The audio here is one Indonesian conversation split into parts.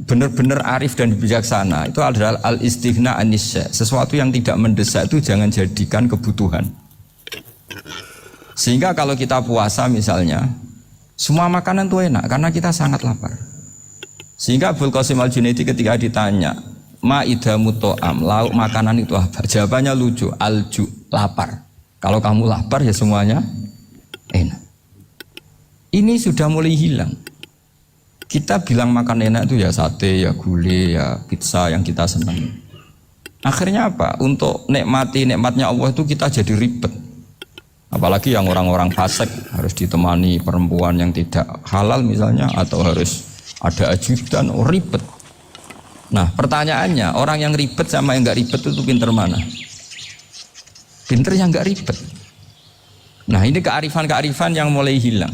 benar-benar arif dan bijaksana itu adalah al-istighna anisya. Sesuatu yang tidak mendesak itu jangan jadikan kebutuhan. Sehingga kalau kita puasa misalnya, semua makanan itu enak karena kita sangat lapar. Sehingga Abul Qasim Al-Junaidi ketika ditanya, ma'idamu to'am, lauk makanan itu apa? Jawabannya lucu, alju, lapar. Kalau kamu lapar ya semuanya enak. Ini sudah mulai hilang. Kita bilang makan enak itu ya sate, ya gulai, ya pizza yang kita senang. Akhirnya apa? Untuk nikmati nikmatnya Allah itu kita jadi ribet. Apalagi yang orang-orang fasik harus ditemani perempuan yang tidak halal misalnya, atau harus ada ajudan, ribet. Nah pertanyaannya, orang yang ribet sama yang nggak ribet itu pinter mana? Pinter yang nggak ribet. Nah ini kearifan-kearifan yang mulai hilang.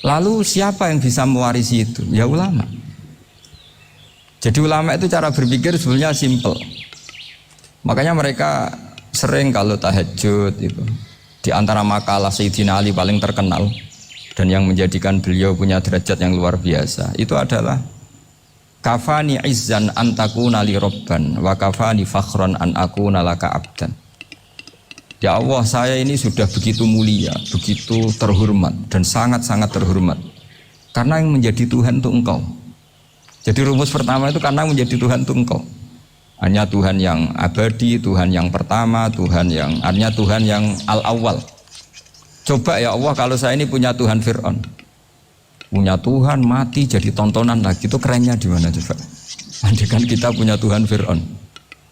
Lalu siapa yang bisa mewarisi itu? Ya ulama. Jadi ulama itu cara berpikir sebenarnya simple. Makanya mereka sering kalau tahajud itu, di antara makalah Sayyidina Ali paling terkenal dan yang menjadikan beliau punya derajat yang luar biasa itu adalah kafani izzan an takuna li robban wa kafani fakhran an akuna laka abdan. Ya Allah, saya ini sudah begitu mulia, begitu terhormat dan sangat-sangat terhormat karena yang menjadi Tuhan itu Engkau. Jadi rumus pertama itu karena menjadi Tuhan itu Engkau. Hanya Tuhan yang abadi, Tuhan yang pertama, hanya Tuhan yang al-awwal. Coba ya Allah, kalau saya ini punya Tuhan Fir'aun, punya Tuhan mati jadi tontonan lagi, itu kerennya di mana coba? Andai kan kita punya Tuhan Fir'aun,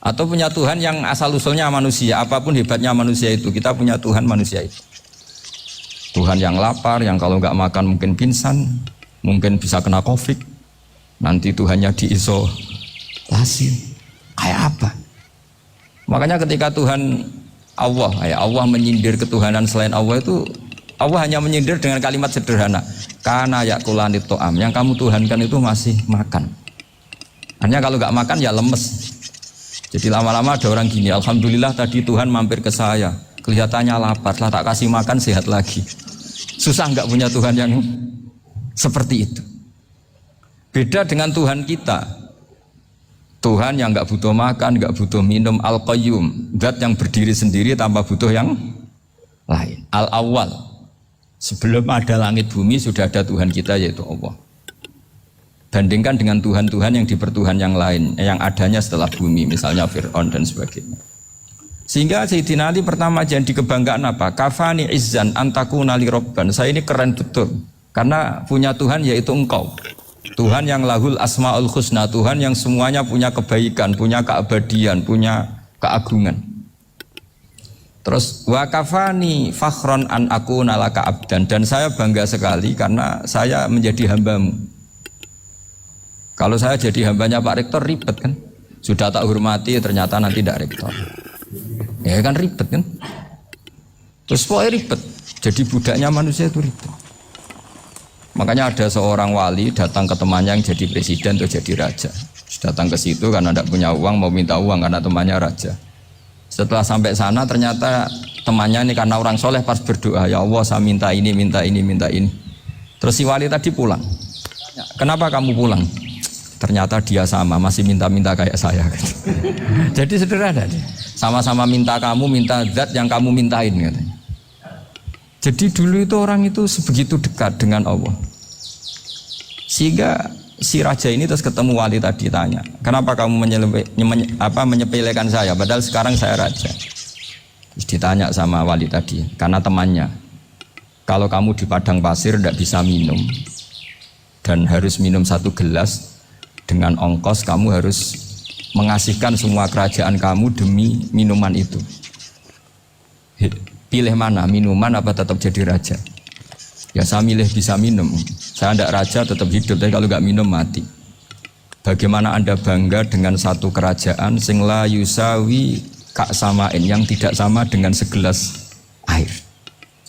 atau punya Tuhan yang asal usulnya manusia, apapun hebatnya manusia itu, kita punya Tuhan manusia itu. Tuhan yang lapar, yang kalau nggak makan mungkin pingsan, mungkin bisa kena COVID, nanti Tuhannya diisolasi. Kayak apa? Makanya ketika Tuhan Allah menyindir ketuhanan selain Allah itu, Allah hanya menyindir dengan kalimat sederhana, kana yakulanit to'am, yang kamu tuhankan itu masih makan. Hanya kalau nggak makan ya lemes. Jadi lama-lama ada orang gini, alhamdulillah tadi Tuhan mampir ke saya, kelihatannya lapar, setelah tak kasih makan sehat lagi. Susah nggak punya Tuhan yang seperti itu. Beda dengan Tuhan kita, Tuhan yang nggak butuh makan, nggak butuh minum, al-qayyum, zat yang berdiri sendiri tanpa butuh yang lain, al-awwal. Sebelum ada langit bumi sudah ada Tuhan kita yaitu Allah. Bandingkan dengan Tuhan-Tuhan yang dipertuhan yang lain, yang adanya setelah bumi, misalnya Fir'aun dan sebagainya. Sehingga Sayyidina Ali pertama jadi kebanggaan apa? Kafani izzan antakuna li robban. Saya ini keren betul karena punya Tuhan yaitu Engkau. Tuhan yang lahul asmaul husna, Tuhan yang semuanya punya kebaikan, punya keabadian, punya keagungan. Terus wa kafani fakhron an akuna laka abdan, dan saya bangga sekali karena saya menjadi hambamu. Kalau saya jadi hambanya Pak Rektor ribet kan, sudah tak hormati ternyata nanti tidak rektor, ya kan ribet kan. Terus pokoknya ribet, jadi budaknya manusia itu ribet. Makanya ada seorang wali datang ke temannya yang jadi presiden atau jadi raja. Datang ke situ karena tidak punya uang, mau minta uang karena temannya raja. Setelah sampai sana ternyata temannya ini karena orang soleh pas berdoa, ya Allah saya minta ini, minta ini, minta ini. Terus si wali tadi pulang. Kenapa kamu pulang? Ternyata dia sama, masih minta-minta kayak saya. Jadi sederhana dia. Sama-sama minta kamu, minta zat yang kamu mintain katanya. Jadi dulu itu orang itu sebegitu dekat dengan Allah. Sehingga si raja ini terus ketemu wali tadi tanya, kenapa kamu menyepelekan saya padahal sekarang saya raja. Terus ditanya sama wali tadi, karena temannya, kalau kamu di padang pasir tidak bisa minum dan harus minum 1 gelas, dengan ongkos kamu harus mengasihkan semua kerajaan kamu demi minuman itu. Pilih mana, minuman apa tetap jadi raja? Ya saya milih bisa minum. Saya tidak raja tetap hidup, tapi kalau nggak minum mati. Bagaimana Anda bangga dengan satu kerajaan sing la yusawi kak samain, yang tidak sama dengan segelas air.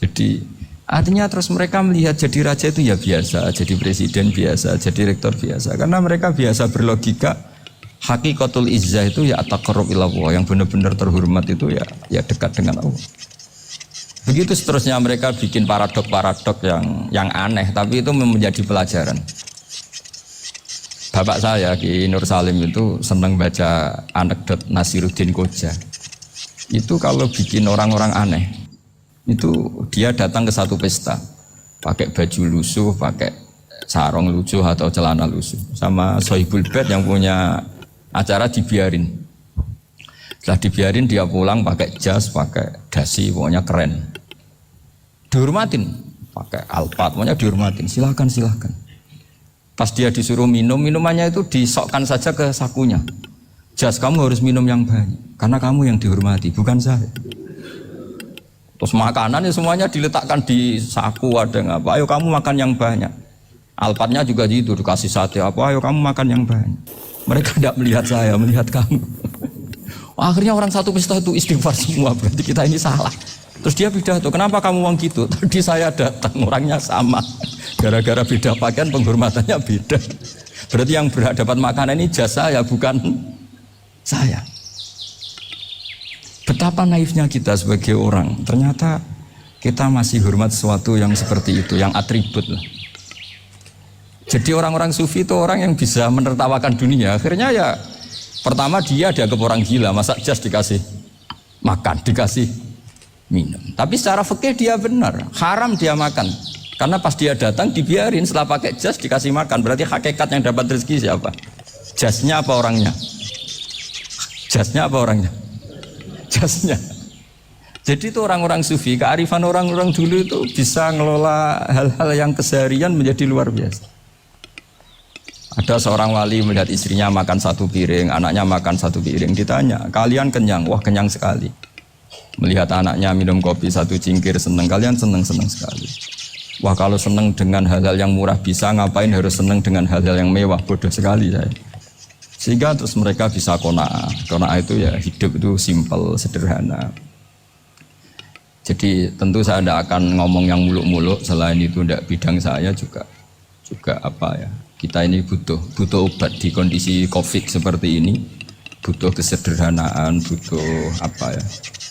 Jadi artinya terus mereka melihat jadi raja itu ya biasa, jadi presiden biasa, jadi rektor biasa. Karena mereka biasa berlogika, hakikatul izzah itu ya at-taqarrub ila Allah, yang benar-benar terhormat itu ya dekat dengan Allah. Begitu seterusnya mereka bikin paradok-paradok yang aneh, tapi itu menjadi pelajaran. Bapak saya Ki Nur Salim itu senang baca anekdot Nasiruddin Koja. Itu kalau bikin orang-orang aneh, itu dia datang ke satu pesta, pakai baju lusuh, pakai sarung lusuh atau celana lusuh, sama Sohibul Bait yang punya acara dibiarin. Setelah dibiarin dia pulang pakai jas, pakai dasi, pokoknya keren. Dihormatin, pakai alpat, pokoknya dihormatin. Silakan. Pas dia disuruh minum, minumannya itu disokkan saja ke sakunya. Jas, kamu harus minum yang banyak, karena kamu yang dihormati, bukan saya. Terus makanan ya semuanya diletakkan di saku, ada nggak apa? Ayo kamu makan yang banyak. Alpatnya juga gitu, dikasih sate apa? Ayo kamu makan yang banyak. Mereka tidak melihat saya, melihat kamu. Akhirnya orang satu pesta itu istighfar semua, berarti kita ini salah. Terus dia pidato, kenapa kamu uang gitu? Tadi saya datang, orangnya sama. Gara-gara beda pakaian, penghormatannya beda. Berarti yang berhak dapat makanan ini jasa ya, bukan saya. Betapa naifnya kita sebagai orang. Ternyata kita masih hormat sesuatu yang seperti itu, yang atribut lah. Jadi orang-orang sufi itu orang yang bisa menertawakan dunia. Akhirnya ya, pertama dia dianggap orang gila, masa jas dikasih makan, dikasih minum. Tapi secara fikih dia benar, haram dia makan. Karena pas dia datang dibiarin, setelah pakai jas dikasih makan. Berarti hakikat yang dapat rezeki siapa? Jasnya apa orangnya? Jasnya apa orangnya? Jasnya. Jadi itu orang-orang sufi, kearifan orang-orang dulu itu bisa ngelola hal-hal yang keseharian menjadi luar biasa. Ada seorang wali melihat istrinya makan satu piring, anaknya makan satu piring. Ditanya, kalian kenyang? Wah, kenyang sekali. Melihat anaknya minum kopi satu cingkir, senang. Kalian senang sekali. Wah, kalau senang dengan hal-hal yang murah bisa, ngapain harus senang dengan hal-hal yang mewah? Bodoh sekali saya. Sehingga terus mereka bisa qanaah. Qanaah itu ya hidup itu simpel, sederhana. Jadi tentu saya tidak akan ngomong yang muluk-muluk, selain itu tidak bidang saya juga apa ya. Kita ini butuh obat di kondisi Covid seperti ini. Butuh kesederhanaan, butuh apa ya?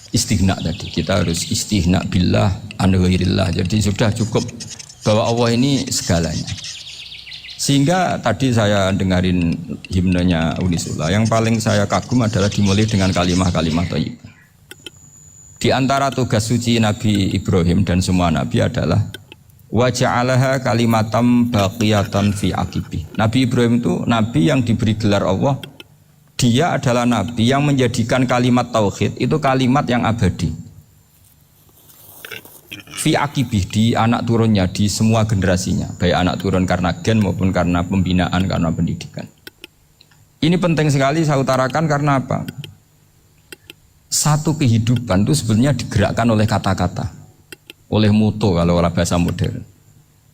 Istighna tadi. Kita harus istighna billah an ghairillah. Jadi sudah cukup bahwa Allah ini segalanya. Sehingga tadi saya dengarin himnenya Unisula, yang paling saya kagum adalah dimulai dengan kalimat-kalimat thayyibah. Di antara tugas suci Nabi Ibrahim dan semua nabi adalah wa ja'alaha kalimatam baqiyatan fi aqibi. Nabi Ibrahim itu nabi yang diberi gelar Allah. Dia adalah nabi yang menjadikan kalimat tauhid itu kalimat yang abadi. Fi aqibi, di anak turunnya, di semua generasinya, baik anak turun karena gen maupun karena pembinaan, karena pendidikan. Ini penting sekali saya utarakan karena apa? Satu kehidupan itu sebenarnya digerakkan oleh kata-kata, oleh mutu kalau oleh bahasa modern.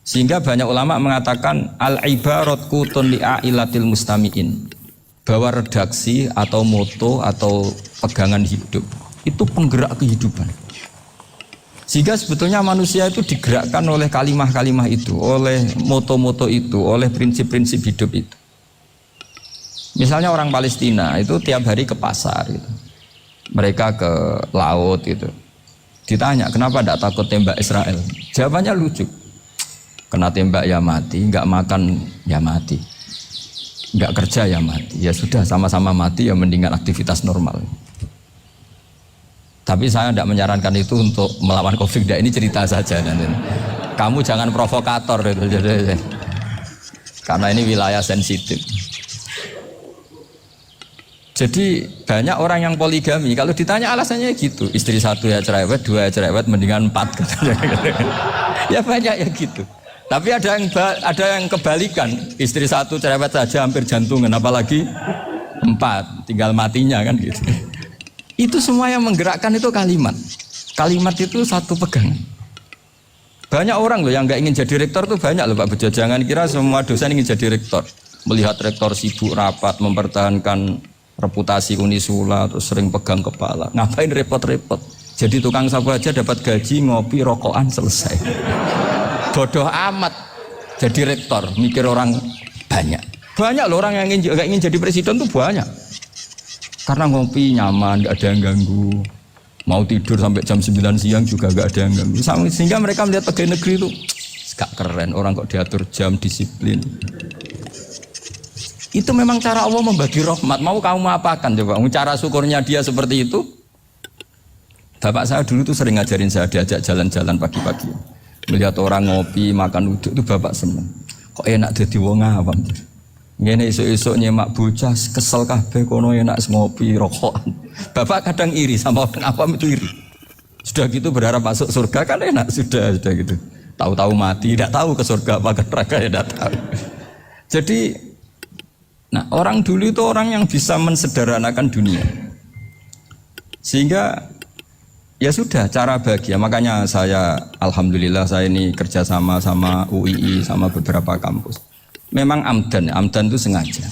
Sehingga banyak ulama mengatakan al-ibarat kutun li'ailatil mustami'in, bahwa redaksi atau moto atau pegangan hidup itu penggerak kehidupan. Sehingga sebetulnya manusia itu digerakkan oleh kalimah-kalimah itu, oleh moto-moto itu, oleh prinsip-prinsip hidup itu. Misalnya orang Palestina itu tiap hari ke pasar gitu. Mereka ke laut gitu. Ditanya, kenapa tidak takut tembak Israel? Jawabannya lucu. Kena tembak ya mati, nggak makan ya mati, nggak kerja ya mati. Ya sudah, sama-sama mati ya, mendingan aktivitas normal. Tapi saya tidak menyarankan itu untuk melawan COVID. Ini cerita saja. Kamu jangan provokator gitu. Karena ini wilayah sensitif. Jadi banyak orang yang poligami, kalau ditanya alasannya gitu, istri satu ya cerewet, dua ya cerewet, mendingan 4 ya banyak ya gitu. Tapi ada yang kebalikan, istri satu cerewet saja hampir jantungan, apalagi 4, tinggal matinya kan gitu. Itu semua yang menggerakkan itu kalimat. Kalimat itu satu pegangan. Banyak orang loh yang nggak ingin jadi rektor tuh banyak loh Pak Bejo. Jangan kira semua dosen ingin jadi rektor. Melihat rektor sibuk rapat mempertahankan reputasi Unisula, terus sering pegang kepala. Ngapain repot-repot? Jadi tukang sapu aja dapat gaji, ngopi, rokokan, selesai. Bodoh amat jadi rektor, mikir orang banyak. Banyak loh orang yang ingin jadi presiden tuh banyak. Karena ngopi nyaman, gak ada yang ganggu. Mau tidur sampai jam 9 siang juga gak ada yang ganggu. Sehingga mereka melihat pegawai negeri itu gak keren, orang kok diatur jam, disiplin. Itu memang cara Allah membagi rahmat. Mau kamu apakan coba? Cara syukurnya dia seperti itu. Bapak saya dulu tuh sering ngajarin saya, diajak jalan-jalan pagi-pagi. Melihat orang ngopi, makan uduk itu bapak seneng. Kok enak jadi wong awam. Ngene esuk-esuk nyemak bocah kesel kabeh kono enak ngopi rokokan. Bapak kadang iri sama orang awam itu iri. Sudah gitu berharap masuk surga kan enak sudah gitu. Tahu-tahu mati, tidak tahu ke surga apa ke neraka ya tidak tahu. Jadi nah, orang dulu itu orang yang bisa mensederhanakan dunia. Sehingga ya sudah cara bahagia. Makanya saya alhamdulillah saya ini kerjasama sama UII sama beberapa kampus. Memang amdan itu sengaja.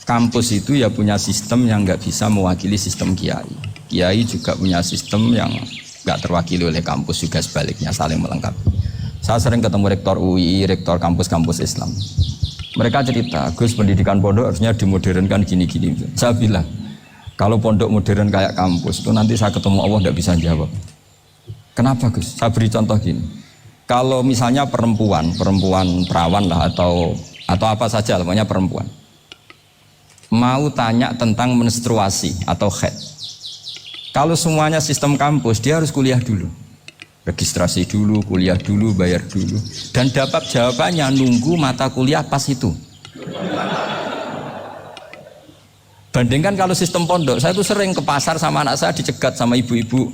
Kampus itu ya punya sistem yang nggak bisa mewakili sistem kiai. Kiai juga punya sistem yang nggak terwakili oleh kampus, juga sebaliknya saling melengkapi. Saya sering ketemu rektor UII, rektor kampus-kampus Islam. Mereka cerita, Gus, pendidikan pondok harusnya dimodernkan gini-gini. Saya bilang, kalau pondok modern kayak kampus itu nanti saya ketemu Allah tidak bisa jawab. Kenapa Gus? Saya beri contoh gini. Kalau misalnya perempuan perawan lah atau apa saja, namanya perempuan, mau tanya tentang menstruasi atau haid. Kalau semuanya sistem kampus, dia harus kuliah dulu. Registrasi dulu, kuliah dulu, bayar dulu. Dan dapat jawabannya nunggu mata kuliah pas itu. Bandingkan kalau sistem pondok, saya tuh sering ke pasar sama anak saya dicegat sama ibu-ibu.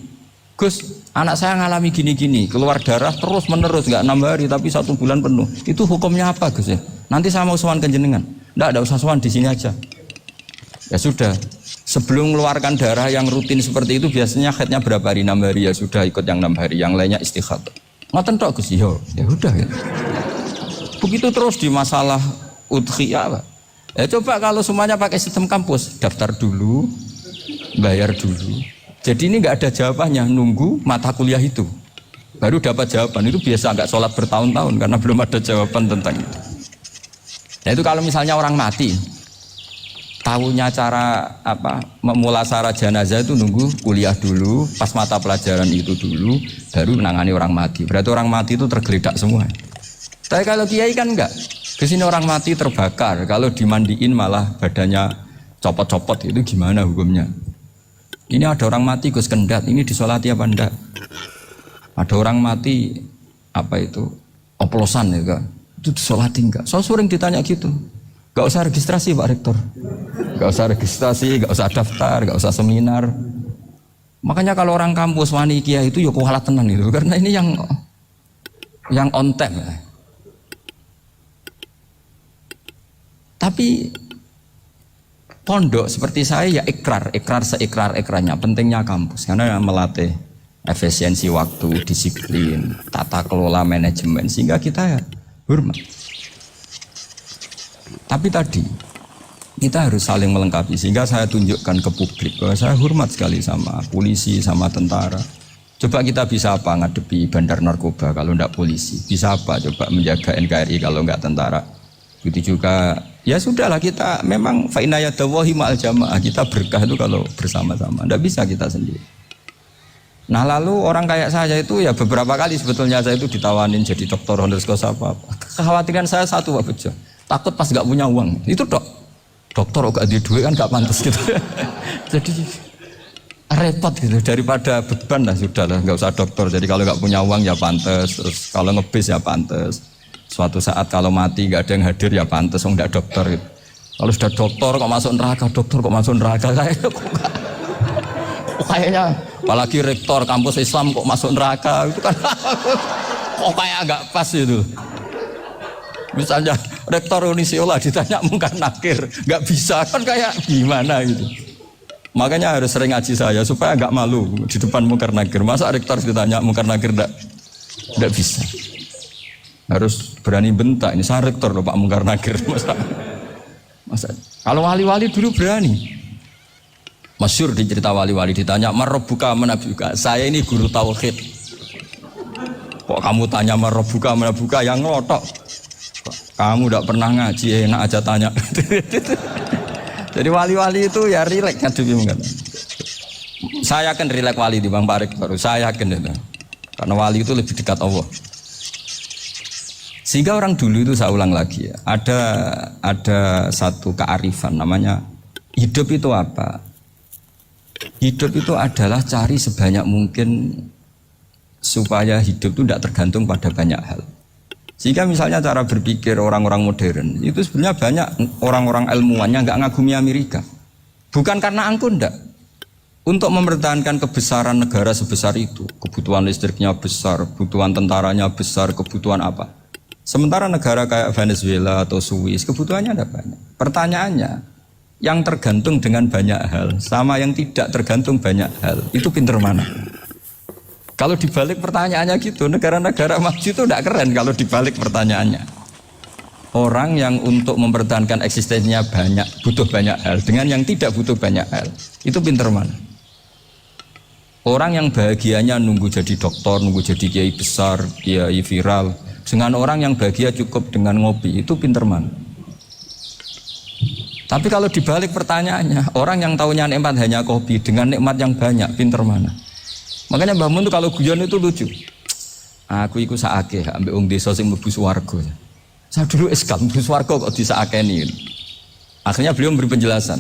Gus, anak saya ngalami gini-gini, keluar darah terus menerus, nggak 6 hari tapi 1 bulan penuh. Itu hukumnya apa Gus ya? Nanti saya mau sowan ke jenengan. Nggak, ada usah sowan di sini aja. Ya sudah. Sebelum mengeluarkan darah yang rutin seperti itu biasanya haidnya berapa hari? 6 hari ya sudah ikut yang 6 hari, yang lainnya istighatsah. Ngoten tok Gus, ya udah ya. Begitu terus di masalah udhiyah, Pak. Ya coba kalau semuanya pakai sistem kampus, daftar dulu, bayar dulu. Jadi ini nggak ada jawabannya, nunggu mata kuliah itu. Baru dapat jawaban, itu biasa nggak sholat bertahun-tahun karena belum ada jawaban tentang itu. Nah itu kalau misalnya orang mati, tahunya cara apa memulasara jenazah itu nunggu kuliah dulu, pas mata pelajaran itu dulu, baru menangani orang mati. Berarti orang mati itu tergeledak semua. Tapi kalau kiai kan enggak. Di sini orang mati terbakar, kalau dimandiin malah badannya copot-copot, itu gimana hukumnya? Ini ada orang mati Gus Kendat, ini disolati apa enggak? Ada orang mati apa itu oplosan ya kan? Itu disolati enggak? Soal sering ditanya gitu. Gak usah registrasi Pak Rektor, gak usah registrasi, gak usah daftar, gak usah seminar. Makanya kalau orang kampus wani kiai itu ya kualat tenan itu, karena ini yang on time. Tapi pondok seperti saya ya ikrar seikrar-ikrarnya. Pentingnya kampus karena melatih efisiensi waktu, disiplin, tata kelola manajemen sehingga kita ya hormat. Tapi tadi kita harus saling melengkapi sehingga saya tunjukkan ke publik bahwa saya hormat sekali sama polisi, sama tentara. Coba kita bisa apa ngadepi bandar narkoba kalau enggak polisi? Bisa apa coba menjaga NKRI kalau enggak tentara? Begitu juga ya sudahlah kita memang fa inna yadallahi ma'al jamaah, kita berkah itu kalau bersama-sama, enggak bisa kita sendiri. Nah lalu orang kayak saya itu ya beberapa kali sebetulnya saya itu ditawanin jadi dokter honoris causa apa. Kekhawatiran saya satu Pak Bejo, takut pas enggak punya uang. Itu dokter kok ada duit kan enggak pantas gitu. Jadi repot gitu, daripada beban lah sudahlah enggak usah dokter. Jadi kalau enggak punya uang ya pantas, terus kalau ngebis ya pantas. Suatu saat kalau mati nggak ada yang hadir ya pantas, nggak dokter gitu. Kalau sudah dokter kok masuk neraka, kayaknya apalagi rektor kampus Islam kok masuk neraka itu kan kok kayak agak pas itu. Misalnya rektor Unisiola ditanya mungkar nakir, nggak bisa kan kayak gimana gitu. Makanya harus sering ngaji saya supaya nggak malu di depan mungkar nakir. Masa rektor ditanya mungkar nakir nggak bisa. Harus berani bentak, ini saya rektor loh Pak Mungkar Nakir. Masa kalau wali-wali dulu berani. Masyhur di cerita wali-wali ditanya marabbuka manabuka, saya ini guru tauhid. Kok kamu tanya marabbuka manabuka, yang ngotok. Kamu tidak pernah ngaji, enak aja tanya. Jadi wali-wali itu ya rileks ngadepi mungkin. Saya akan rileks wali di Bang Pak Rektor, saya yakin itu. Karena wali itu lebih dekat Allah. Sehingga orang dulu itu, saya ulang lagi ya, ada satu kearifan namanya hidup itu apa? Hidup itu adalah cari sebanyak mungkin supaya hidup itu tidak tergantung pada banyak hal. Sehingga misalnya cara berpikir orang-orang modern itu sebenarnya banyak orang-orang ilmuwannya nggak ngagumi Amerika. Bukan karena angkuh ndak. Untuk mempertahankan kebesaran negara sebesar itu, kebutuhan listriknya besar, kebutuhan tentaranya besar, kebutuhan apa. Sementara negara kayak Venezuela atau Swiss kebutuhannya ada banyak. Pertanyaannya, yang tergantung dengan banyak hal sama yang tidak tergantung banyak hal, itu pinter mana? Kalau dibalik pertanyaannya gitu, negara-negara maju itu tidak keren kalau dibalik pertanyaannya. Orang yang untuk mempertahankan eksistensinya banyak, butuh banyak hal, dengan yang tidak butuh banyak hal, itu pinter mana? Orang yang bahagianya nunggu jadi dokter, nunggu jadi kiai besar, kiai viral, dengan orang yang bahagia cukup dengan ngopi, itu pinter mana? Tapi kalau dibalik pertanyaannya, orang yang tahunya nikmat hanya kopi dengan nikmat yang banyak, pinter mana? Makanya Mbah Mun itu kalau guyon itu lucu. Aku iku sakake ambek wong desa sing mlebu swarga. Saya dulu eskal mlebu swarga kok disakeni. Akhirnya beliau memberi penjelasan.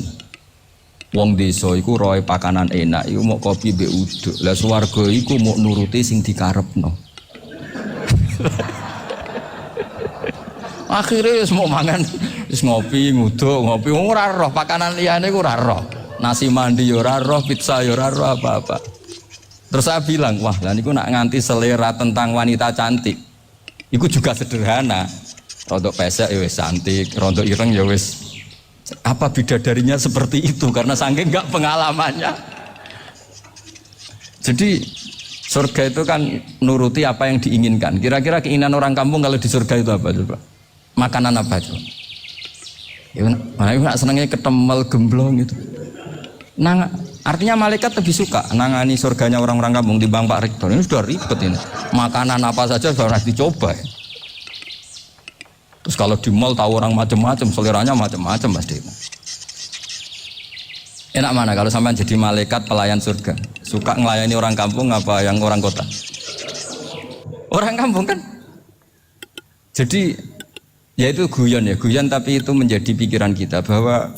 Wong desa iku roe pakanan enak, iku mau kopi mbek uduk. Lah swarga iku mau nuruti sing dikarepno. Akhirnya semua mangan, wis ngopi, nguduk, ngopi, ora roh pakanan liyane ku ora roh. Nasi mandi yo ora roh, pizza yo ora roh apa-apa. Terus saya bilang, wah lah niku nak nganti selera tentang wanita cantik. Iku juga sederhana. Rontok pesek ya wis cantik, rontok ireng ya wis. Apa bidadarinya seperti itu karena saking enggak pengalamannya. Jadi surga itu kan nuruti apa yang diinginkan. Kira-kira keinginan orang kampung kalau di surga itu apa coba? Makanan apa coba? Ya mana senangnya ketemel gemblong gitu. Nah, artinya malaikat lebih suka nangani surganya orang-orang kampung timbang Pak Rektor. Ini sudah ribet ini. Makanan apa saja sudah harus dicoba. Terus kalau di mall tahu orang macam-macam, seleranya macam-macam pasti. Enak mana kalau sampai jadi malaikat pelayan surga? Suka ngelayani orang kampung apa yang orang kota? Orang kampung kan. Jadi ya itu guyon ya, guyon tapi itu menjadi pikiran kita bahwa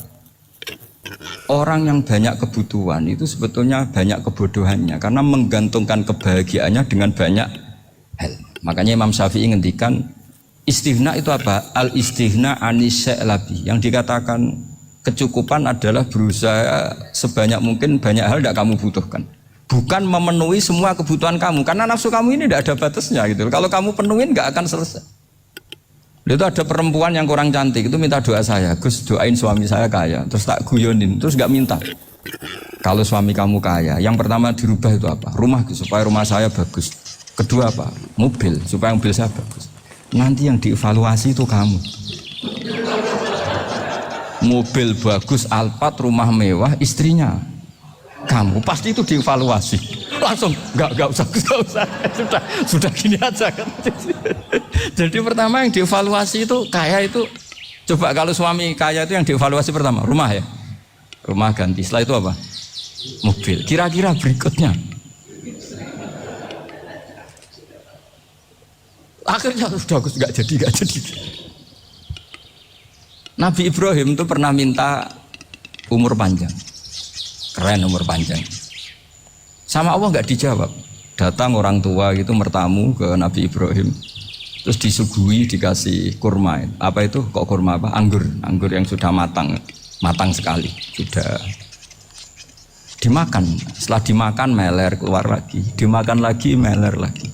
orang yang banyak kebutuhan itu sebetulnya banyak kebodohannya karena menggantungkan kebahagiaannya dengan banyak hal. Makanya Imam Syafi'i ngendikan istighna itu apa? Al istighna anisya'i. Yang dikatakan kecukupan adalah berusaha sebanyak mungkin banyak hal tidak kamu butuhkan. Bukan memenuhi semua kebutuhan kamu karena nafsu kamu ini tidak ada batasnya gitu. Kalau kamu penuhin nggak akan selesai. Itu ada perempuan yang kurang cantik itu minta doa saya, Gus doain suami saya kaya, terus tak guyonin, terus nggak minta. Kalau suami kamu kaya, yang pertama dirubah itu apa? Rumah supaya rumah saya bagus. Kedua apa? Mobil supaya mobil saya bagus. Nanti yang dievaluasi itu kamu. Mobil bagus, Alphard, rumah mewah, istrinya kamu pasti itu dievaluasi. Langsung nggak usah sudah gini aja kan. Jadi pertama yang dievaluasi itu kaya itu coba kalau suami kaya itu yang dievaluasi pertama rumah ya, rumah ganti. Setelah itu apa? Mobil. Kira-kira berikutnya akhirnya sudah nggak jadi. Nabi Ibrahim itu pernah minta umur panjang, keren umur panjang. Sama Allah nggak dijawab. Datang orang tua gitu mertamu ke Nabi Ibrahim, terus disuguhi dikasih kurma. Apa itu? Kok kurma apa? Anggur yang sudah matang sekali, sudah dimakan. Setelah dimakan meler keluar lagi, dimakan lagi meler lagi.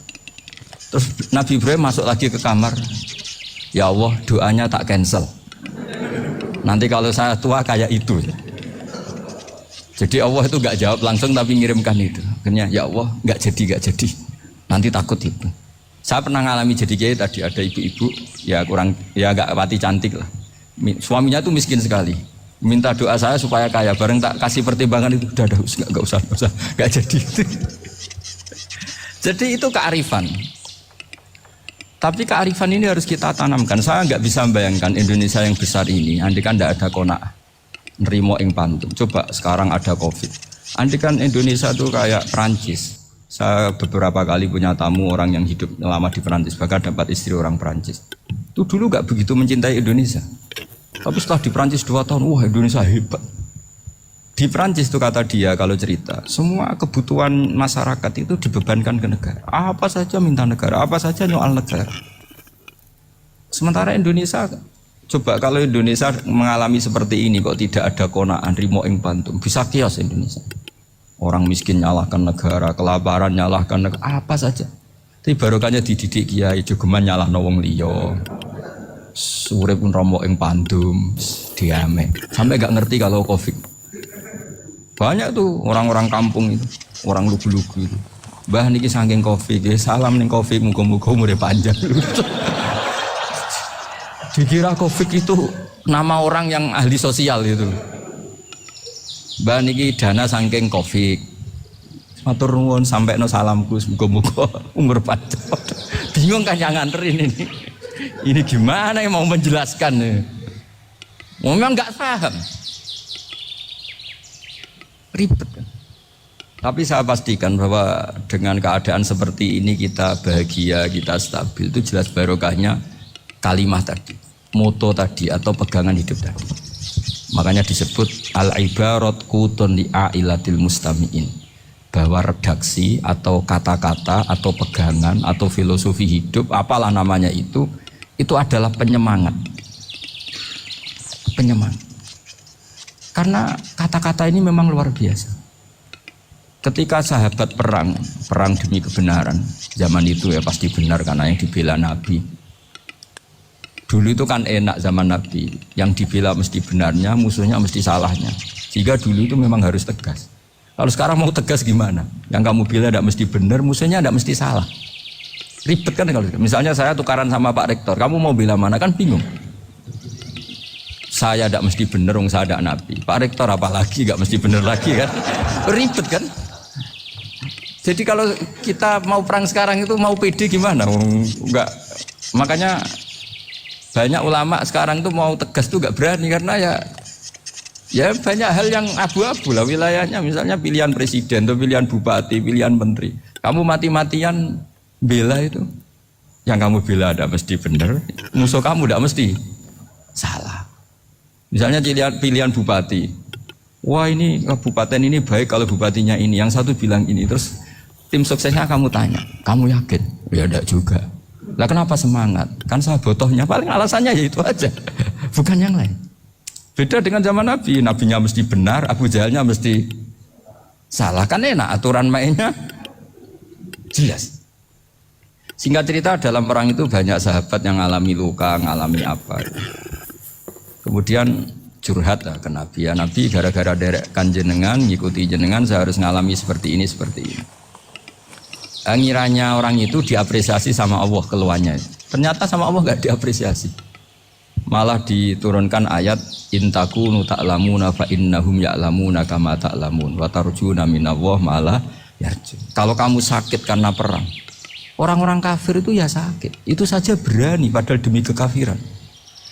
Terus Nabi Ibrahim masuk lagi ke kamar. Ya Allah, doanya tak cancel. Nanti kalau saya tua kayak itu. Jadi Allah itu nggak jawab langsung tapi ngirimkan itu. Akhirnya ya Allah nggak jadi. Nanti takut itu. Saya pernah ngalami jadi kiai tadi ada ibu-ibu ya kurang ya nggak pati cantik lah. Suaminya tuh miskin sekali. Minta doa saya supaya kaya. Bareng tak kasih pertimbangan itu udah nggak usah nggak jadi. Jadi itu kearifan. Tapi kearifan ini harus kita tanamkan. Saya nggak bisa membayangkan Indonesia yang besar ini. Andai kan tidak ada qanaah. Nerimo ing pantum. Coba sekarang ada Covid. Andai kan Indonesia tuh kayak Prancis, Saya beberapa kali punya tamu orang yang hidup lama di Perancis, bahkan dapat istri orang Perancis. Itu dulu nggak begitu mencintai Indonesia. Tapi setelah di Perancis 2 tahun, wah Indonesia hebat. Di Perancis itu kata dia kalau cerita, semua kebutuhan masyarakat itu dibebankan ke negara. Apa saja minta negara, apa saja nyoal negara. Sementara Indonesia, coba kalau Indonesia mengalami seperti ini kok tidak ada konaan, rimo ing pantum, bisa kios Indonesia. Orang miskin nyalahkan negara, kelaparan nyalahkan negara, apa saja. Tapi barokahnya dididik kiai, jogeman nyalahno wong liya. Sore pun romo ing pandum, diame. Sampai gak ngerti kalau Covid. Banyak tuh orang-orang kampung itu, orang lugu-lugu itu. Mbah niki saking Covid, salam ning Covid, muga-muga umure panjang. Dikira Covid itu nama orang yang ahli sosial itu. Mbah niki dana saking Covid. Matur nuwun sampekno salamku, muga-muga umur panjang. Bingung kan yang nganterin ini. Ini gimana yang mau menjelaskan? Memang nggak paham, ribet kan? Tapi saya pastikan bahwa dengan keadaan seperti ini kita bahagia, kita stabil, itu jelas barokahnya kalimah tadi, moto tadi atau pegangan hidup tadi. Makanya disebut al-ibarat qutun li ailatil mustami'in, bahwa redaksi atau kata-kata atau pegangan atau filosofi hidup, apalah namanya itu adalah penyemangat. Penyemangat. Karena kata-kata ini memang luar biasa. Ketika sahabat perang demi kebenaran, zaman itu ya pasti benar karena yang dibela Nabi. Dulu itu kan enak zaman Nabi, yang dibela mesti benarnya, musuhnya mesti salahnya. Jika dulu itu memang harus tegas. Kalau sekarang mau tegas gimana? Yang kamu bela tidak mesti benar, musuhnya tidak mesti salah. Ribet kan kalau misalnya saya tukaran sama Pak Rektor, kamu mau bela mana kan bingung. Saya tidak mesti benar, saya tidak Nabi. Pak Rektor apalagi nggak mesti benar lagi kan? Ribet kan? Jadi kalau kita mau perang sekarang itu mau pede gimana? Enggak. Makanya banyak ulama sekarang tuh mau tegas tuh nggak berani karena ya banyak hal yang abu-abu lah wilayahnya. Misalnya pilihan presiden atau pilihan bupati, pilihan menteri. Kamu mati-matian bela itu, yang kamu bela ada mesti benar, musuh kamu tidak mesti salah. Misalnya pilihan bupati, wah ini kabupaten ini baik kalau bupatinya ini, yang satu bilang ini, terus tim suksesnya kamu tanya, kamu yakin? Ya tidak juga. Lah kenapa semangat? Kan saya botohnya, paling alasannya ya itu aja, bukan yang lain. Beda dengan zaman Nabi, nabinya mesti benar, Abu Jahalnya mesti salah, kan enak aturan mainnya jelas. Singkat cerita dalam perang itu banyak sahabat yang ngalami luka, ngalami apa. Kemudian curhat ke Nabi, ya Nabi gara-gara derekkan jenengan, ngikuti jenengan saya harus ngalami seperti ini, seperti ini. Ngiranya orang itu diapresiasi sama Allah keluarnya. Ternyata sama Allah gak diapresiasi. Malah diturunkan ayat intakunu ta'lamuna fa innahum ya'lamuna kama ta'lamun wa tarjuna minallah malah yarjun. Kalau kamu sakit karena perang, orang-orang kafir itu ya sakit, itu saja berani padahal demi kekafiran.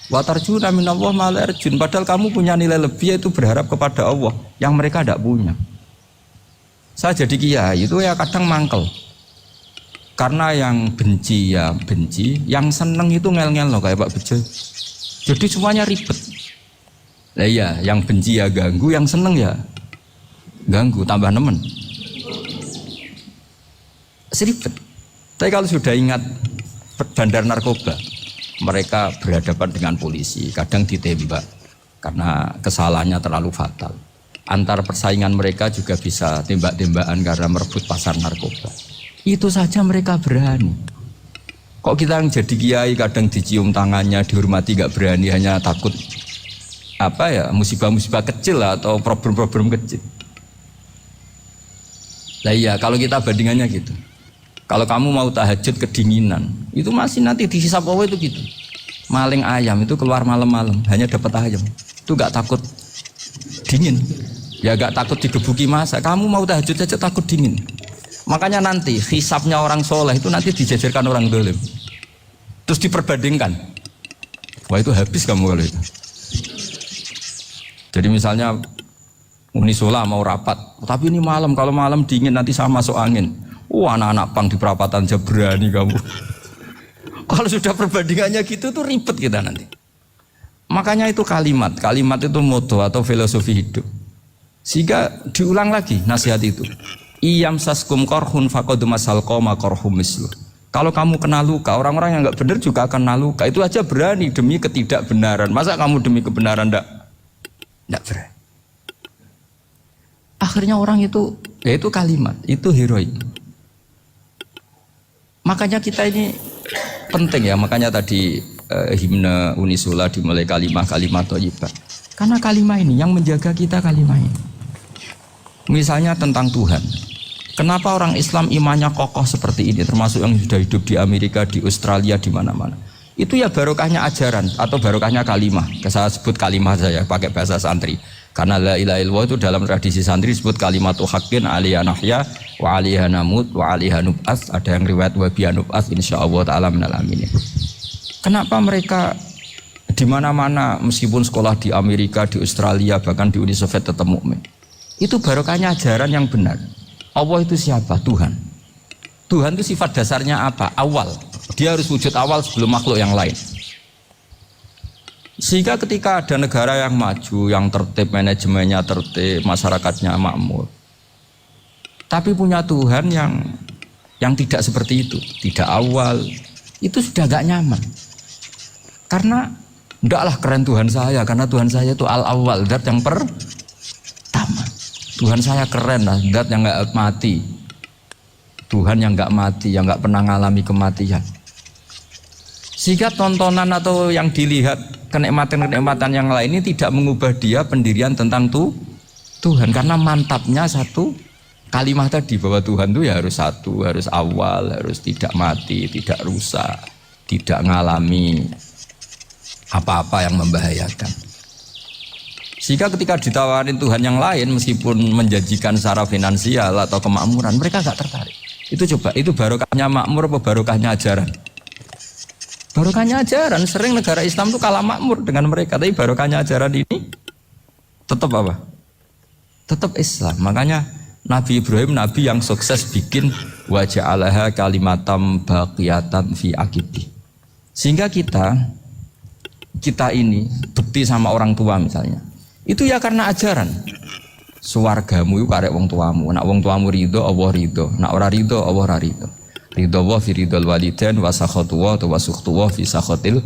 Wa tarjuna minallah ma la yarjun, padahal kamu punya nilai lebih yaitu berharap kepada Allah yang mereka tidak punya. Saya jadi kiai itu ya kadang mangkel. Karena yang benci ya benci, yang seneng itu ngel-ngel loh kayak Pak Bejo. Jadi semuanya ribet. Lah iya, yang benci ya ganggu, yang seneng ya ganggu, tambah nemen. Seribet. Tapi kalau sudah ingat bandar narkoba, mereka berhadapan dengan polisi, kadang ditembak karena kesalahannya terlalu fatal. Antar persaingan mereka juga bisa tembak-tembakan karena merebut pasar narkoba. Itu saja mereka berani. Kok kita yang jadi kiai kadang dicium tangannya, dihormati gak berani, hanya takut apa ya, musibah-musibah kecil atau problem-problem kecil. Lah iya, kalau kita bandingannya gitu. Kalau kamu mau tahajud kedinginan, itu masih nanti dihisap Allah itu gitu. Maling ayam itu keluar malam-malam, hanya dapat ayam. Itu gak takut dingin. Ya gak takut digebuki masa. Kamu mau tahajud saja takut dingin. Makanya nanti hisapnya orang soleh itu nanti dijajarkan orang dolim. Terus diperbandingkan. Wah itu habis kamu kalau itu. Jadi misalnya Unisola mau rapat, tapi ini malam, kalau malam dingin nanti saya masuk angin. Anak-anak pang di perapatan aja berani kamu. Kalau sudah perbandingannya gitu tuh ribet kita nanti. Makanya itu kalimat itu moto atau filosofi hidup. Sehingga diulang lagi nasihat itu. Iyam saskum korhun faqad masal qoma korhum mislu. Kalau kamu kena luka, orang-orang yang nggak benar juga akan kena luka. Itu aja berani demi ketidakbenaran. Masa kamu demi kebenaran nggak berani? Akhirnya orang itu, ya itu kalimat, itu heroik. Makanya kita ini penting ya. Makanya tadi himne Unisula dimulai kalimat thayyibah. Karena kalimat ini yang menjaga kita kalimat ini. Misalnya tentang Tuhan. Kenapa orang Islam imannya kokoh seperti ini, termasuk yang sudah hidup di Amerika, di Australia, di mana-mana. Itu ya barokahnya ajaran atau barokahnya kalimah. Saya sebut kalimah saja pakai bahasa santri. Karena la ilaha illallah itu dalam tradisi santri disebut kalimatu haqqin alaiha nahya wa alaiha namut wa alaiha nub'ats. Ada yang riwayat wa biha nub'ats insyaallah taala minal amin. Kenapa mereka di mana-mana meskipun sekolah di Amerika, di Australia, bahkan di Uni Soviet tetap mukmin? Itu barokahnya ajaran yang benar. Allah itu siapa? Tuhan. Tuhan itu sifat dasarnya apa? Awal. Dia harus wujud awal sebelum makhluk yang lain. Sehingga ketika ada negara yang maju, yang tertib, manajemennya tertib, masyarakatnya makmur, tapi punya Tuhan yang tidak seperti itu, tidak awal, itu sudah gak nyaman. Karena ndaklah keren Tuhan saya, karena Tuhan saya itu al-awwal, zat yang pertama. Tuhan saya keren lah, zat yang gak mati. Tuhan yang gak mati, yang gak pernah mengalami kematian. Sehingga tontonan atau yang dilihat kenikmatan-kenikmatan yang lain ini tidak mengubah dia pendirian tentang Tuhan. Karena mantapnya satu kalimat tadi bahwa Tuhan itu ya harus satu, harus awal, harus tidak mati, tidak rusak, tidak mengalami apa-apa yang membahayakan. Sehingga ketika ditawarin Tuhan yang lain meskipun menjanjikan secara finansial atau kemakmuran, mereka gak tertarik. Itu coba, itu barokahnya makmur apa barokahnya ajaran? Barokahnya ajaran. Sering negara Islam itu kalah makmur dengan mereka, tapi barokahnya ajaran ini tetap apa? Tetap Islam. Makanya Nabi Ibrahim, Nabi yang sukses bikin wa ja'alaha kalimatam baqiyatan fi aqibi. Sehingga kita ini bekti sama orang tua misalnya, itu ya karena ajaran. Suwargamu itu karek wong tuamu. Nak wong tuamu ridho, Allah ridho. Nak ora ridho, Allah ora ridho. Ridho wa fi ridhol walidain wa sakhatu wa sukhtu wa fi sakhatil.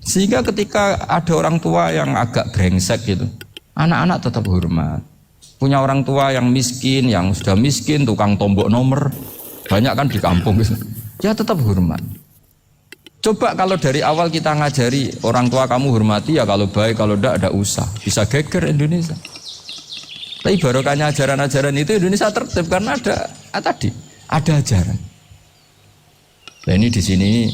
Sehingga ketika ada orang tua yang agak brengsek gitu, anak-anak tetap hormat. Punya orang tua yang miskin, yang sudah miskin, tukang tombok nomor, banyak kan di kampung gitu. Ya tetap hormat. Coba kalau dari awal kita ngajari orang tua kamu hormati ya, kalau baik, kalau tidak usah. Bisa geger Indonesia. Tapi barokahnya ajaran-ajaran itu Indonesia tertib karena ada ajaran. Nah ini di sini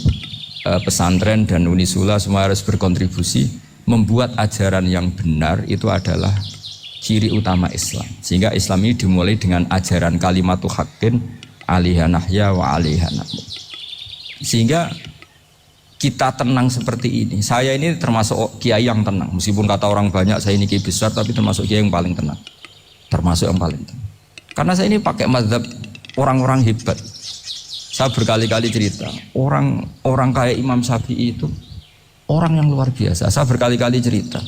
pesantren dan Unisula semua harus berkontribusi membuat ajaran yang benar itu adalah ciri utama Islam. Sehingga Islam ini dimulai dengan ajaran kalimatu haqqin alaiha nahya wa alaiha namut. Sehingga kita tenang seperti ini. Saya ini termasuk kiai yang tenang. Meskipun kata orang banyak saya ini kiai besar, tapi termasuk kiai yang paling tenang. Termasuk yang paling tenang. Karena saya ini pakai mazhab orang-orang hebat. Saya berkali-kali cerita, orang kayak Imam Syafi'i itu orang yang luar biasa. Saya berkali-kali cerita,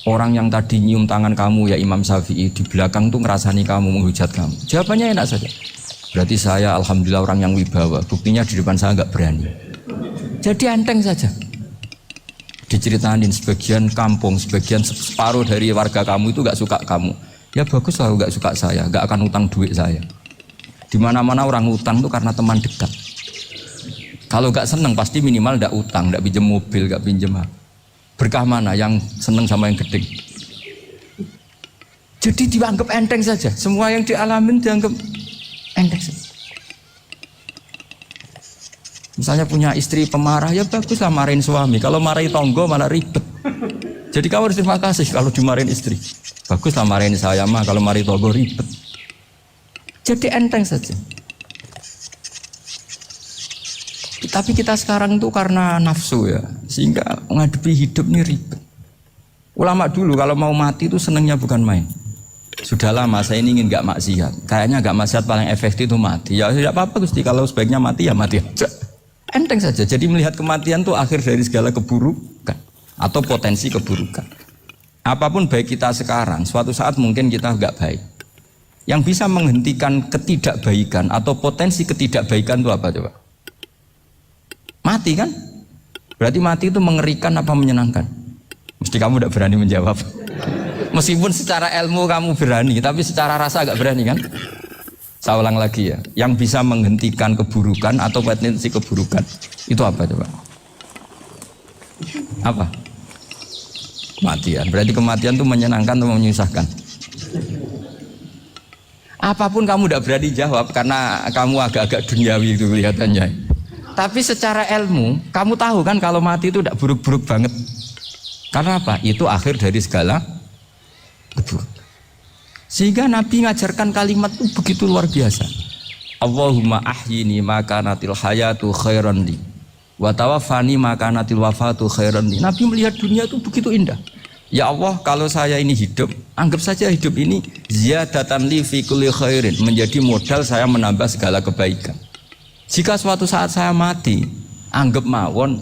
orang yang tadi nyium tangan kamu ya Imam Syafi'i, di belakang tuh ngerasani kamu, menghujat kamu. Jawabannya enak saja. Berarti saya alhamdulillah orang yang wibawa. Buktinya di depan saya nggak berani. Jadi enteng saja. Diceritain sebagian kampung, sebagian separuh dari warga kamu itu nggak suka kamu. Ya bagus lah nggak suka saya, nggak akan utang duit saya. Di mana-mana orang utang itu karena teman dekat. Kalau nggak seneng pasti minimal nggak utang, nggak pinjam mobil, nggak pinjam. Berkah mana yang seneng sama yang gede? Jadi dianggap enteng saja. Semua yang dialamin dianggap enteng saja. Misalnya punya istri pemarah, ya baguslah marahin suami. Kalau marahin tonggo malah ribet. Jadi kamu harus terima kasih kalau dimarahin istri. Baguslah marahin saya mah, kalau marahin tonggo ribet. Jadi enteng saja. Tapi kita sekarang itu karena nafsu ya, sehingga menghadapi hidup ini ribet. Ulama dulu kalau mau mati itu senangnya bukan main. Sudah lama saya ini ingin nggak maksiat. Kayaknya nggak maksiat paling efektif itu mati. Ya tidak apa-apa Gusti, kalau sebaiknya mati ya mati aja. Enteng saja. Jadi melihat kematian itu akhir dari segala keburukan atau potensi keburukan. Apapun baik kita sekarang, suatu saat mungkin kita nggak baik. Yang bisa menghentikan ketidakbaikan atau potensi ketidakbaikan itu apa coba? Mati kan? Berarti mati itu mengerikan apa menyenangkan? Mesti kamu tidak berani menjawab. Meskipun secara ilmu kamu berani, tapi secara rasa agak berani kan? Saya ulang lagi ya, yang bisa menghentikan keburukan atau potensi keburukan itu apa coba? Apa? Kematian. Berarti kematian itu menyenangkan atau menyusahkan? Apapun kamu tidak berani jawab karena kamu agak-agak duniawi itu kelihatannya. Tapi secara ilmu, kamu tahu kan kalau mati itu tidak buruk-buruk banget. Karena apa? Itu akhir dari segala keburukan. Sehingga Nabi ngajarkan kalimat itu begitu luar biasa. Allahumma ahyini maka natil hayatu khairan li wa tawaffani maka natil wafatu khairan li. Nabi melihat dunia itu begitu indah. Ya Allah, kalau saya ini hidup, anggap saja hidup ini ziyadatan li fi kulli khairin, menjadi modal saya menambah segala kebaikan. Jika suatu saat saya mati, anggap mawon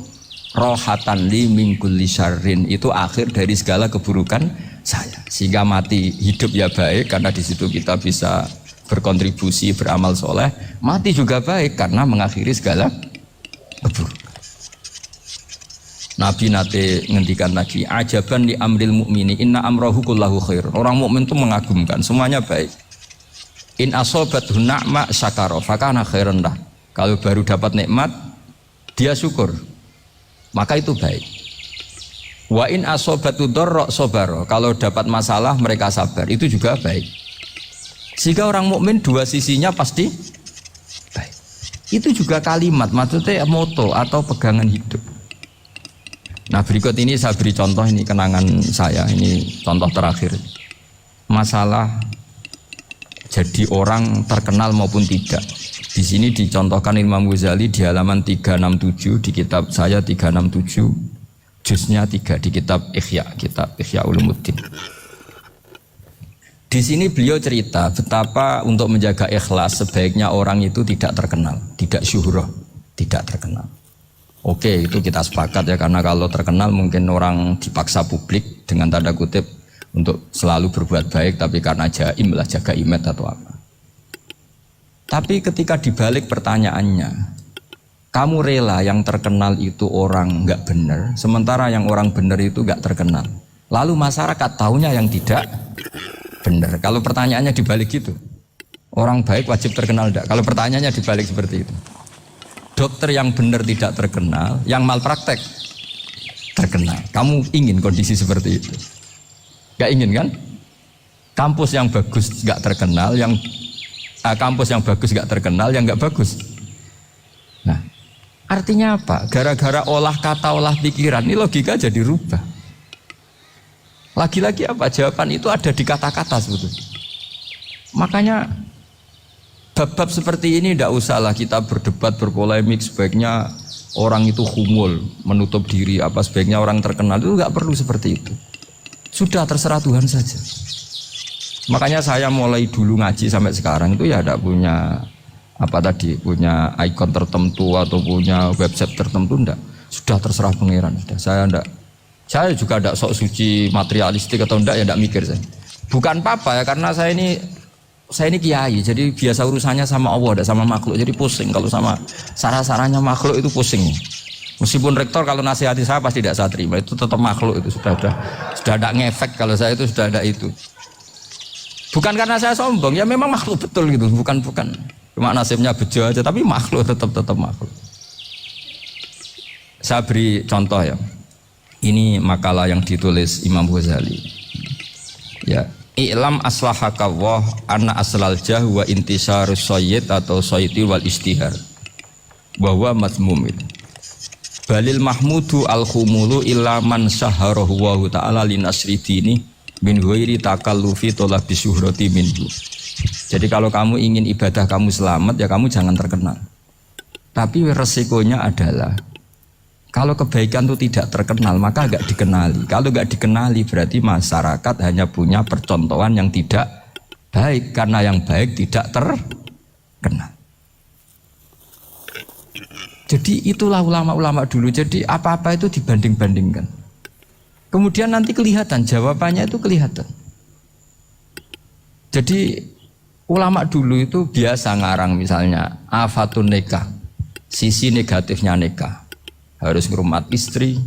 rohatan li min kulli syarrin, itu akhir dari segala keburukan saya. Sehingga mati hidup ya baik karena di situ kita bisa berkontribusi beramal soleh. Mati juga baik karena mengakhiri segala keburukan. Nabi nate ngendikan lagi, ajaban li amril mu'mini inna amrahu kullahu khair. Orang mukmin itu mengagumkan, semuanya baik. In asobathu na'ma syakara fakana khairan lah. Kalau baru dapat nikmat dia syukur, maka itu baik. Wa in asobatu dharra sabara. Kalau dapat masalah mereka sabar, itu juga baik. Sehingga orang mukmin dua sisinya pasti baik. Itu juga kalimat, maksudnya moto atau pegangan hidup. Nah berikut ini saya beri contoh, ini kenangan saya, ini contoh terakhir. Masalah jadi orang terkenal maupun tidak. Di sini dicontohkan Imam Ghazali di halaman 367 di kitab saya 367, juznya 3 di kitab Ihya Ulumuddin. Di sini beliau cerita betapa untuk menjaga ikhlas sebaiknya orang itu tidak terkenal, tidak syuhrah, tidak terkenal. Oke, itu kita sepakat ya, karena kalau terkenal mungkin orang dipaksa publik dengan tanda kutip untuk selalu berbuat baik, tapi karena jaim lah, jaga image atau apa. Tapi ketika dibalik pertanyaannya, kamu rela yang terkenal itu orang nggak benar, sementara yang orang benar itu nggak terkenal. Lalu masyarakat tahunya yang tidak benar. Kalau pertanyaannya dibalik gitu, orang baik wajib terkenal enggak? Kalau pertanyaannya dibalik seperti itu. Dokter yang benar tidak terkenal, yang malpraktek terkenal. Kamu ingin kondisi seperti itu? Gak ingin kan? Kampus yang bagus gak terkenal, kampus yang bagus gak terkenal, yang gak bagus. Nah, artinya apa? Gara-gara olah kata, olah pikiran, ini logika jadi rubah. Lagi-lagi apa? Jawaban itu ada di kata-kata sebetulnya. Makanya bab-bab seperti ini tidak usahlah kita berdebat, berpolemik. Sebaiknya orang itu humul, menutup diri, apa sebaiknya orang terkenal, itu nggak perlu seperti itu. Sudah terserah Tuhan saja. Makanya saya mulai dulu ngaji sampai sekarang itu ya tidak punya punya ikon tertentu atau punya website tertentu, enggak. Sudah terserah pangeran. Sudah saya juga tidak sok suci materialistik atau enggak, ya tidak mikir saya. Bukan apa-apa ya, karena saya ini kiai, jadi biasa urusannya sama Allah, tidak sama makhluk. Jadi pusing kalau sama sarah-sarahnya makhluk itu pusing. Meskipun rektor kalau nasihati saya pasti tidak saya terima, itu tetap makhluk, itu sudah ada ngefek. Kalau saya itu sudah ada itu. Bukan karena saya sombong, ya memang makhluk betul gitu, bukan. Cuma nasibnya bejo aja, tapi makhluk tetap makhluk. Saya beri contoh ya. Ini makalah yang ditulis Imam Ghazali. Ya. I'lam aslahakallah anna aslal jah wa intisarus sayyid atau sayyidi wal istihar bahwa mazmumil balil mahmudu al-khumulu illa man syaharahu wa ta'ala linasri dini min ghairi takallufi tolabi syuhrati minhu. Jadi kalau kamu ingin ibadah kamu selamat, ya kamu jangan terkenal. Tapi resikonya adalah kalau kebaikan itu tidak terkenal, maka enggak dikenali. Kalau enggak dikenali berarti masyarakat hanya punya percontohan yang tidak baik, karena yang baik tidak terkenal. Jadi itulah ulama-ulama dulu. Jadi apa-apa itu dibanding-bandingkan. Kemudian nanti kelihatan, jawabannya itu kelihatan. Jadi ulama dulu itu biasa ngarang misalnya afatun nikah, sisi negatifnya nikah. Harus ngurmat istri,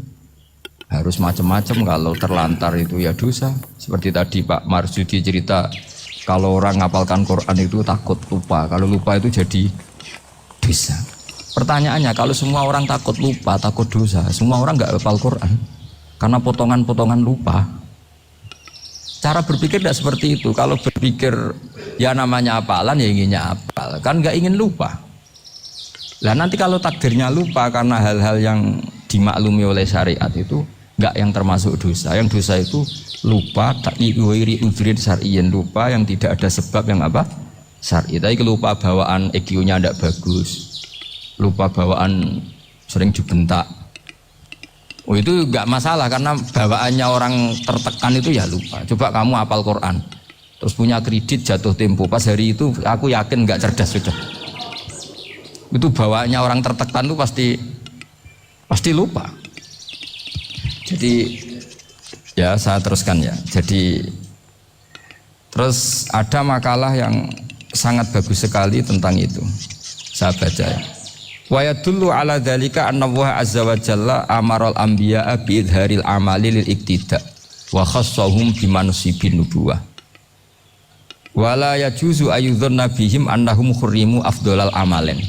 harus macam-macam, kalau terlantar itu ya dosa. Seperti tadi Pak Marsudi cerita, kalau orang ngapalkan Quran itu takut lupa, kalau lupa itu jadi dosa. Pertanyaannya, kalau semua orang takut lupa, takut dosa, semua orang nggak hafal Quran karena potongan-potongan lupa. Cara berpikir tidak seperti itu. Kalau berpikir ya namanya hafalan ya inginnya hafal, kan nggak ingin lupa. Lah nanti kalau takdirnya lupa karena hal-hal yang dimaklumi oleh syariat itu enggak yang termasuk dosa. Yang dosa itu lupa ta'wiri udhrin syar'iyyan, lupa yang tidak ada sebab yang apa? Syar'i. Tapi lupa bawaan EQ-nya enggak bagus. Lupa bawaan sering dibentak. Oh itu enggak masalah karena bawaannya orang tertekan itu ya lupa. Coba kamu hafal Quran. Terus punya kredit jatuh tempo. Pas hari itu aku yakin enggak cerdas sudah. Itu bawaannya orang tertekan itu pasti lupa. Jadi ya saya teruskan ya. Jadi terus ada makalah yang sangat bagus sekali tentang itu. Saya baca ya. Wa yadullu ala dzalika anna Allah azza wa jalla amaral anbiya'a bi idharil amali lil iktida wa khassahum bi mansibin nubuwah. Wala yajuzu ayyudhanna bihim annahum khurrimu afdhalal amalen.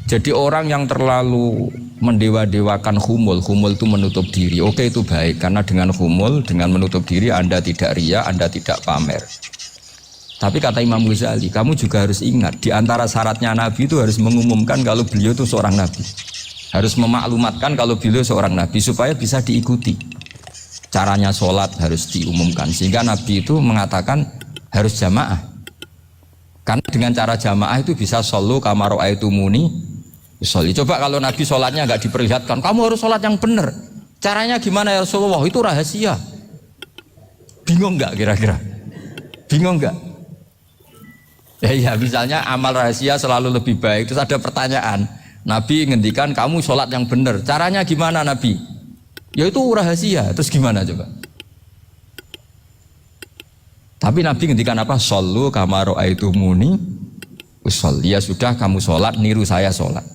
Jadi orang yang terlalu mendewa-dewakan khumul itu menutup diri. Oke itu baik, karena dengan khumul, dengan menutup diri Anda tidak ria, Anda tidak pamer. Tapi kata Imam Ghazali, kamu juga harus ingat, di antara syaratnya Nabi itu harus mengumumkan kalau beliau itu seorang Nabi. Harus memaklumatkan kalau beliau seorang Nabi, supaya bisa diikuti. Caranya sholat harus diumumkan, sehingga Nabi itu mengatakan harus jamaah. Karena dengan cara jamaah itu bisa shollu kama ra'aitumuni usolli. Coba kalau Nabi sholatnya nggak diperlihatkan, kamu harus sholat yang benar. Caranya gimana ya Rasulullah? Itu rahasia. Bingung nggak kira-kira? Bingung nggak? Ya misalnya amal rahasia selalu lebih baik. Terus ada pertanyaan, Nabi ngendikan kamu sholat yang benar. Caranya gimana Nabi? Ya itu rahasia. Terus gimana coba? Tapi Nabi ngendikan apa? Shollu kama ra'aitumuni usolli. Ya sudah kamu sholat, niru saya sholat.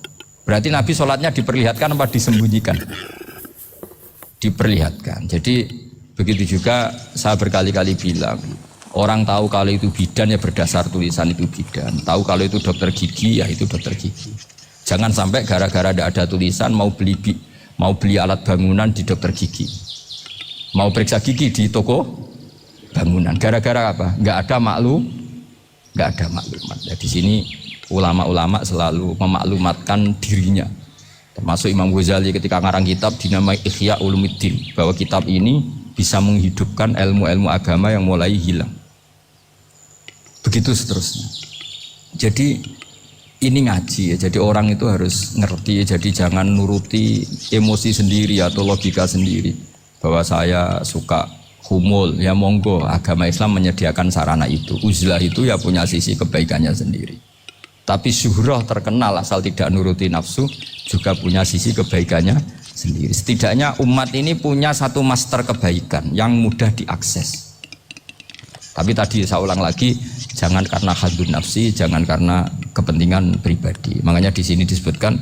Berarti Nabi sholatnya diperlihatkan apa disembunyikan? Diperlihatkan. Jadi begitu juga saya berkali-kali bilang, orang tahu kalau itu bidan ya berdasar tulisan itu bidan. Tahu kalau itu dokter gigi ya itu dokter gigi. Jangan sampai gara-gara tidak ada tulisan mau beli alat bangunan di dokter gigi, mau periksa gigi di toko bangunan. Gara-gara apa? Nggak ada maklumat. Nah, di sini ulama-ulama selalu memaklumatkan dirinya. Termasuk Imam Ghazali ketika ngarang kitab dinamai Ihya Ulumuddin, bahwa kitab ini bisa menghidupkan ilmu-ilmu agama yang mulai hilang. Begitu seterusnya. Jadi ini ngaji ya. Jadi orang itu harus ngerti. Jadi jangan nuruti emosi sendiri atau logika sendiri. Bahwa saya suka humul, ya monggo, agama Islam menyediakan sarana itu. Uzlah itu ya punya sisi kebaikannya sendiri. Tapi syuhrah terkenal asal tidak nuruti nafsu juga punya sisi kebaikannya sendiri. Setidaknya umat ini punya satu master kebaikan yang mudah diakses. Tapi tadi saya ulang lagi, jangan karena hadun nafsi, jangan karena kepentingan pribadi. Makanya di sini disebutkan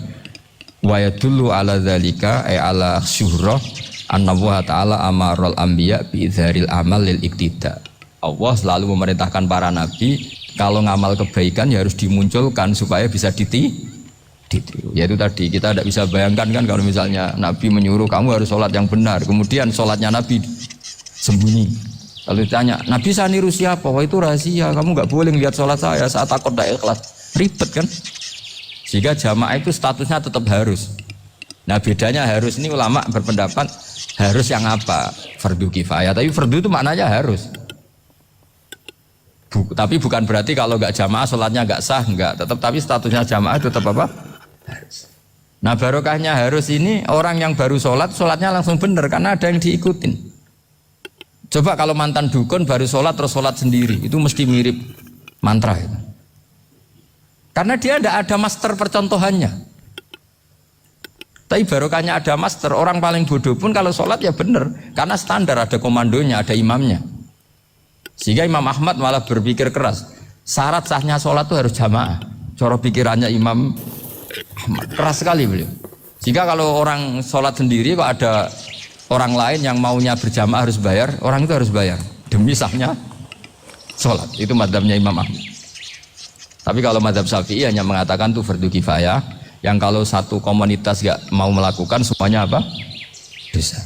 wa yadullu ala dzalika ay ala syuhrah anna wa ta'ala amaral anbiya bi idzharil amal lil iktida. Allah selalu memerintahkan para nabi kalau ngamal kebaikan ya harus dimunculkan supaya bisa ditiru. Yaitu tadi kita tidak bisa bayangkan kan kalau misalnya Nabi menyuruh kamu harus sholat yang benar, kemudian sholatnya Nabi sembunyi. Lalu ditanya, Nabi saya niru siapa? Wah itu rahasia, kamu nggak boleh lihat sholat saya, saat takut tidak ikhlas. Ribet kan? Sehingga jamaah itu statusnya tetap harus. Nah bedanya harus ini ulama berpendapat harus yang apa? Fardu kifayah, tapi fardu itu maknanya harus. Tapi bukan berarti kalau nggak jamaah sholatnya nggak sah, nggak. Tetap tapi statusnya jamaah tetap apa? Harus. Nah barokahnya harus ini orang yang baru sholat, sholatnya langsung benar karena ada yang diikutin. Coba kalau mantan dukun baru sholat terus sholat sendiri, itu mesti mirip mantra itu. Karena dia tidak ada master percontohannya. Tapi barokahnya ada master, orang paling bodoh pun kalau sholat ya benar, karena standar ada komandonya, ada imamnya. Sehingga Imam Ahmad malah berpikir keras, syarat sahnya sholat itu harus jamaah. Cara pikirannya Imam Ahmad keras sekali beliau. Jika kalau orang sholat sendiri kok ada orang lain yang maunya berjamaah harus bayar, orang itu harus bayar demi sahnya sholat. Itu mazhabnya Imam Ahmad. Tapi kalau mazhab Syafi'i hanya mengatakan itu fardu kifayah, yang kalau satu komunitas gak mau melakukan semuanya apa? Dosa.